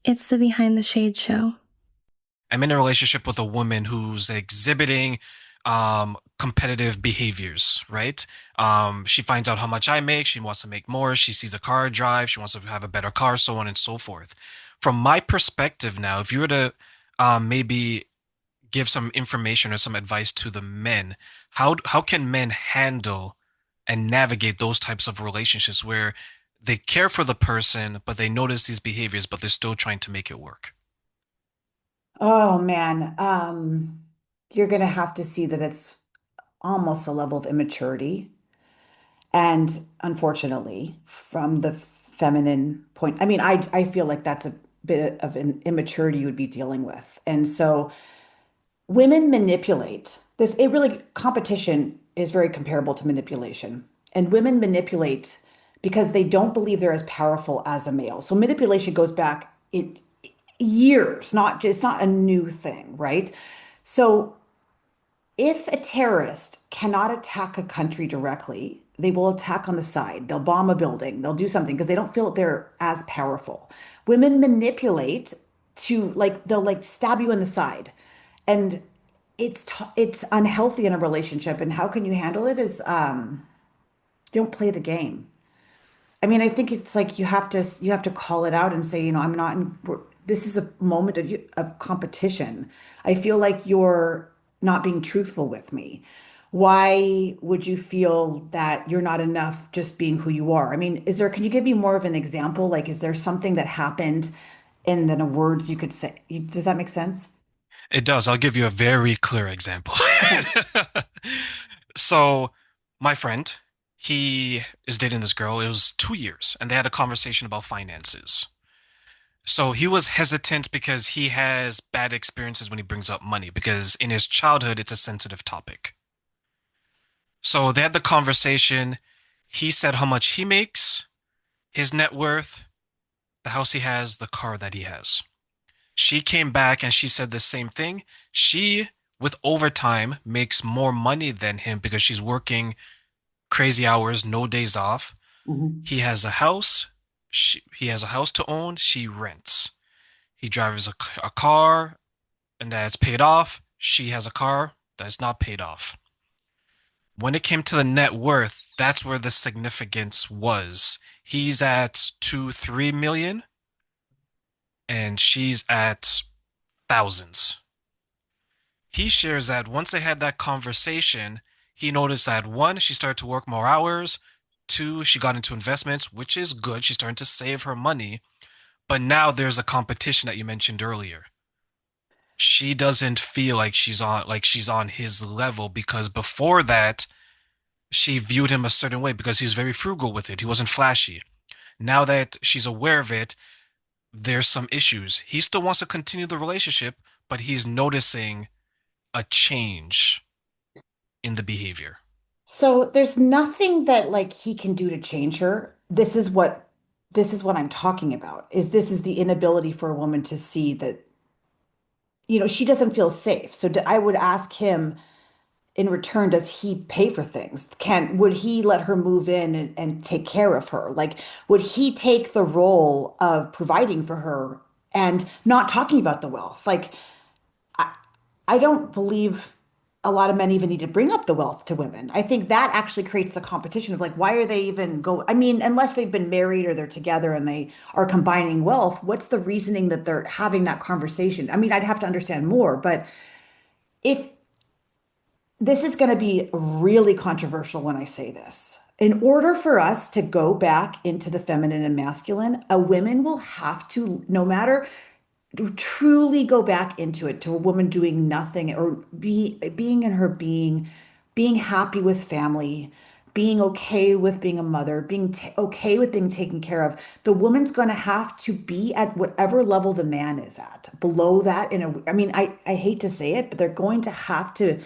It's the behind the shade show. I'm in a relationship with a woman who's exhibiting competitive behaviors, right? She finds out how much I make, she wants to make more, she sees a car I drive, she wants to have a better car, so on and so forth. From my perspective now, if you were to maybe give some information or some advice to the men, how can men handle and navigate those types of relationships where they care for the person, but they notice these behaviors, but they're still trying to make it work? Oh man, you're gonna have to see that it's almost a level of immaturity. And unfortunately, from the feminine point, I mean, I feel like that's a bit of an immaturity you would be dealing with. And so women manipulate this, it really competition is very comparable to manipulation. And women manipulate because they don't believe they're as powerful as a male. So manipulation goes back in years, not just it's not a new thing, right? So if a terrorist cannot attack a country directly, they will attack on the side. They'll bomb a building. They'll do something because they don't feel that they're as powerful. Women manipulate to they'll like stab you in the side. And it's unhealthy in a relationship. And how can you handle it is don't play the game. I mean, I think it's like you have to call it out and say, I'm not in, this is a moment of competition. I feel like you're not being truthful with me. Why would you feel that you're not enough just being who you are? I mean, can you give me more of an example? Like, is there something that happened and then a words you could say? Does that make sense? It does. I'll give you a very clear example. Okay. So, my friend, he is dating this girl. It was 2 years, and they had a conversation about finances. So he was hesitant because he has bad experiences when he brings up money, because in his childhood, it's a sensitive topic. So they had the conversation. He said how much he makes, his net worth, the house he has, the car that he has. She came back and she said the same thing. She, with overtime, makes more money than him because she's working crazy hours, no days off. Mhm. He has a house. He has a house to own. She rents. He drives a car and that's paid off. She has a car that's not paid off. When it came to the net worth, that's where the significance was. He's at 2, 3 million and she's at thousands. He shares that once they had that conversation, he noticed that one, she started to work more hours. Two, she got into investments, which is good. She's starting to save her money. But now there's a competition that you mentioned earlier. She doesn't feel like she's on his level because before that, she viewed him a certain way because he was very frugal with it. He wasn't flashy. Now that she's aware of it, there's some issues. He still wants to continue the relationship, but he's noticing a change in the behavior. So there's nothing that like he can do to change her. This is what I'm talking about. This is the inability for a woman to see that, she doesn't feel safe. So I would ask him in return, does he pay for things? Would he let her move in and take care of her? Like, would he take the role of providing for her and not talking about the wealth? Like, I don't believe a lot of men even need to bring up the wealth to women. I think that actually creates the competition of like, why are they even I mean, unless they've been married or they're together and they are combining wealth, what's the reasoning that they're having that conversation? I mean, I'd have to understand more, but if this is going to be really controversial when I say this. In order for us to go back into the feminine and masculine, a woman will have to, no matter truly go back into it to a woman doing nothing or being in her being happy with family, being okay with being a mother, being okay with being taken care of. The woman's going to have to be at whatever level the man is at. Below that, I mean, I hate to say it, but they're going to have to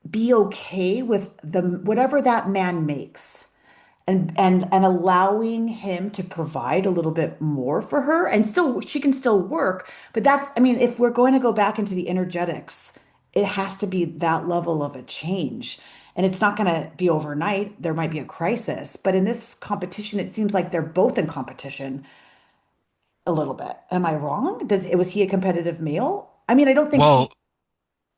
be okay with the whatever that man makes and allowing him to provide a little bit more for her and still she can still work, but that's, I mean, if we're going to go back into the energetics, it has to be that level of a change, and it's not going to be overnight. There might be a crisis, but in this competition it seems like they're both in competition. a little bit. Am I wrong? Was he a competitive male? I mean, I don't think she. Well,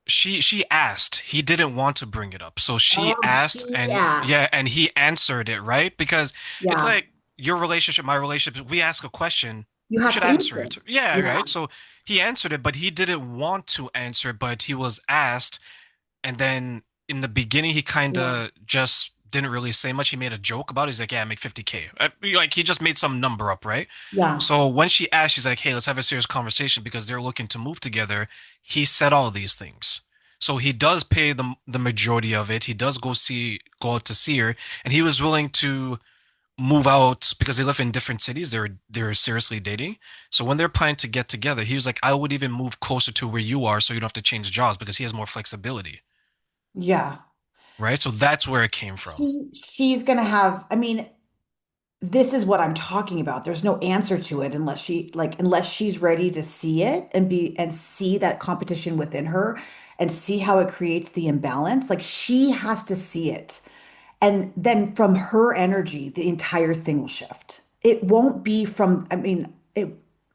she asked. He didn't want to bring it up. So she Oh, asked she and yeah, asked. and he answered it, right? Because it's Yeah, like your relationship, my relationship, we ask a question, you we have should to answer answer. it. Yeah, Yeah, right? So he answered it, but he didn't want to answer it, but he was asked. And then in the beginning, he kind yeah, of just didn't really say much. He made a joke about it. He's like, yeah, I make 50K. Like he just made some number up, right? yeah, So when she asked, she's like, hey, let's have a serious conversation because they're looking to move together. He said all these things. So he does pay the majority of it. He does go out to see her, and he was willing to move out because they live in different cities. They're seriously dating. So when they're planning to get together, he was like, I would even move closer to where you are so you don't have to change jobs because he has more flexibility. yeah. Right? So that's where it came from. She's gonna have, I mean, this is what I'm talking about. There's no answer to it unless she's ready to see it and see that competition within her and see how it creates the imbalance. Like she has to see it. And then from her energy, the entire thing will shift. It won't be from, I mean,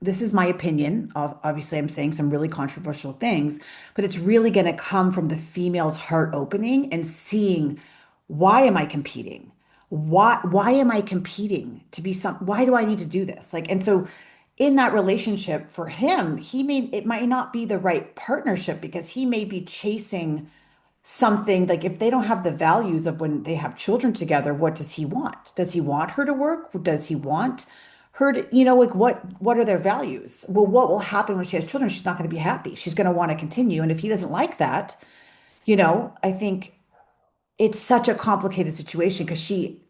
this is my opinion. Obviously, I'm saying some really controversial things, but it's really going to come from the female's heart opening and seeing, why am I competing? Why am I competing to be why do I need to do this? Like, and so in that relationship for him, it might not be the right partnership because he may be chasing something like if they don't have the values of when they have children together, what does he want? Does he want her to work? Does he want her to, like what are their values? Well, what will happen when she has children? She's not going to be happy. She's going to want to continue. And if he doesn't like that, I think it's such a complicated situation because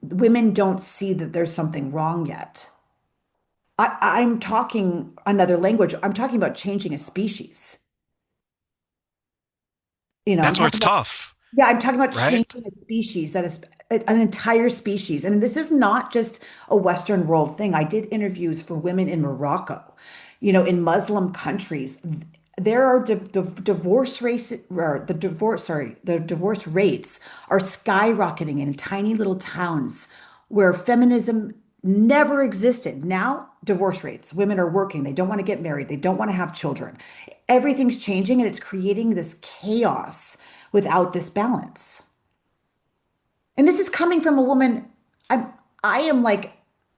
women don't see that there's something wrong yet. I'm talking another language. I'm talking about changing a species. I'm That's where talking it's about. tough, Yeah, I'm talking about right? changing a species that is an entire species. And this is not just a Western world thing. I did interviews for women in Morocco, in Muslim countries. There are divorce rates, or the divorce rates are skyrocketing in tiny little towns where feminism never existed. Now, divorce rates, women are working, they don't want to get married, they don't want to have children. Everything's changing and it's creating this chaos without this balance. And this is coming from a woman. I am like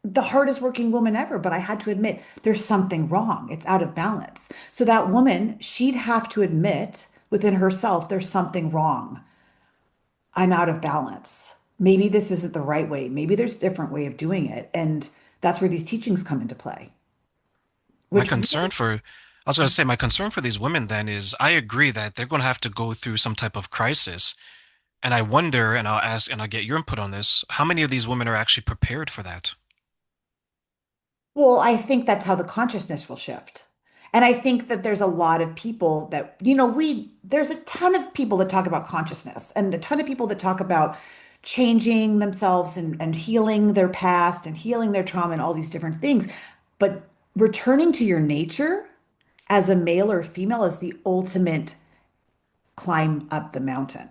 the hardest working woman ever, but I had to admit there's something wrong. It's out of balance. So that woman, she'd have to admit within herself there's something wrong. I'm out of balance. Maybe this isn't the right way. Maybe there's a different way of doing it. And that's where these teachings come into play, My which concern really, for, I was going to say, my concern for these women then is I agree that they're going to have to go through some type of crisis. And I wonder, and I'll ask, and I'll get your input on this, how many of these women are actually prepared for that? well, I think that's how the consciousness will shift. And I think that there's a lot of people that, there's a ton of people that talk about consciousness and a ton of people that talk about changing themselves and healing their past and healing their trauma and all these different things. But returning to your nature as a male or female is the ultimate climb up the mountain.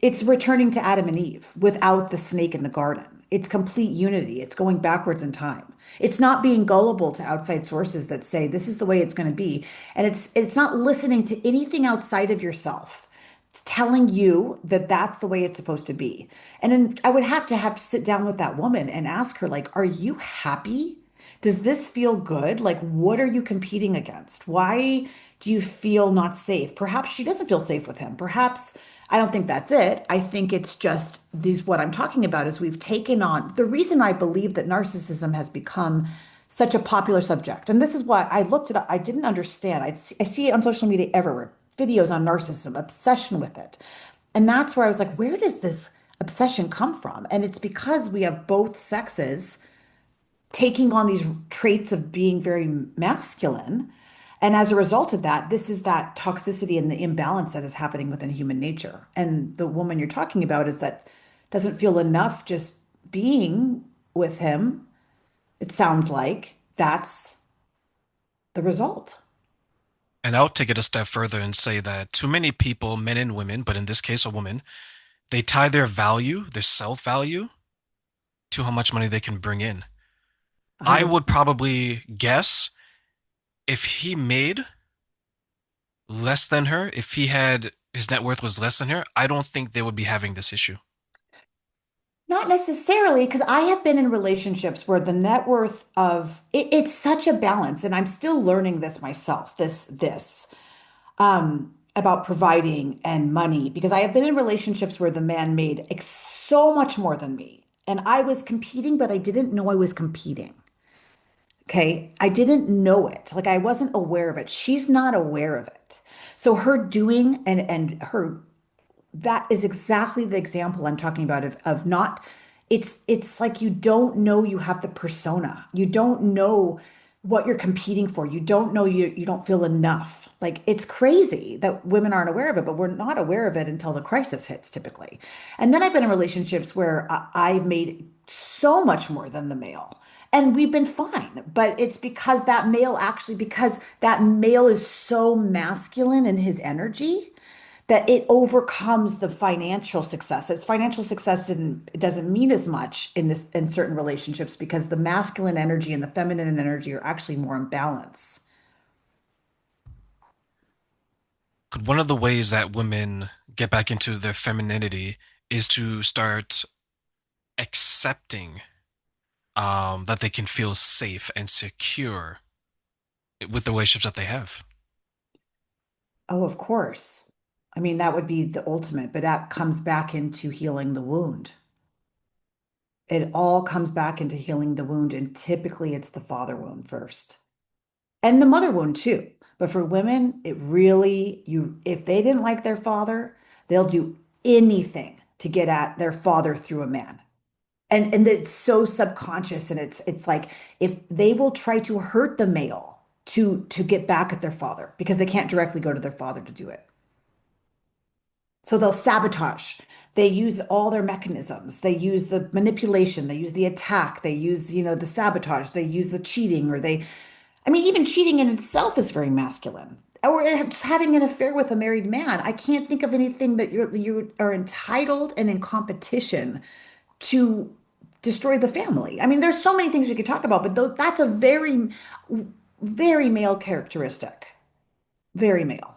It's returning to Adam and Eve without the snake in the garden. It's complete unity. It's going backwards in time. It's not being gullible to outside sources that say this is the way it's going to be. And it's not listening to anything outside of yourself. It's telling you that that's the way it's supposed to be. And then I would have to sit down with that woman and ask her, like, are you happy? Does this feel good? Like, what are you competing against? Why do you feel not safe? Perhaps she doesn't feel safe with him. Perhaps I don't think that's it. I think it's just what I'm talking about is we've taken on the reason I believe that narcissism has become such a popular subject. And this is why I looked it up. I didn't understand. I see it on social media everywhere, videos on narcissism, obsession with it. And that's where I was like, where does this obsession come from? And it's because we have both sexes taking on these traits of being very masculine. And as a result of that, this is that toxicity and the imbalance that is happening within human nature. And the woman you're talking about is that doesn't feel enough just being with him. It sounds like that's the result. And I'll take it a step further and say that too many people, men and women, but in this case, a woman, they tie their value, their self value, to how much money they can bring in. I 100. would probably guess if he made less than her, if he had his net worth was less than her, I don't think they would be having this issue. Not necessarily, because I have been in relationships where the net worth of it's such a balance, and I'm still learning this myself, about providing and money, because I have been in relationships where the man made so much more than me, and I was competing, but I didn't know I was competing. Okay. I didn't know it. Like I wasn't aware of it. She's not aware of it. So her doing and her that is exactly the example I'm talking about of not it's like you don't know you have the persona. You don't know what you're competing for. You don't know you don't feel enough. Like it's crazy that women aren't aware of it, but we're not aware of it until the crisis hits typically. And then I've been in relationships where I've made so much more than the male. And we've been fine, but it's because that male is so masculine in his energy that it overcomes the financial success. Its financial success it doesn't mean as much in certain relationships because the masculine energy and the feminine energy are actually more in balance. Could one of the ways that women get back into their femininity is to start accepting that they can feel safe and secure with the relationships that they have? Oh, of course. I mean, that would be the ultimate, but that comes back into healing the wound. It all comes back into healing the wound, and typically it's the father wound first. And the mother wound too. But for women, it really, if they didn't like their father, they'll do anything to get at their father through a man. And it's so subconscious and it's like if they will try to hurt the male to get back at their father because they can't directly go to their father to do it. So they'll sabotage. They use all their mechanisms. They use the manipulation, they use the attack, they use, the sabotage, they use the cheating, I mean, even cheating in itself is very masculine. Or just having an affair with a married man. I can't think of anything that you are entitled and in competition to destroy the family. I mean, there's so many things we could talk about, but that's a very, very male characteristic. Very male.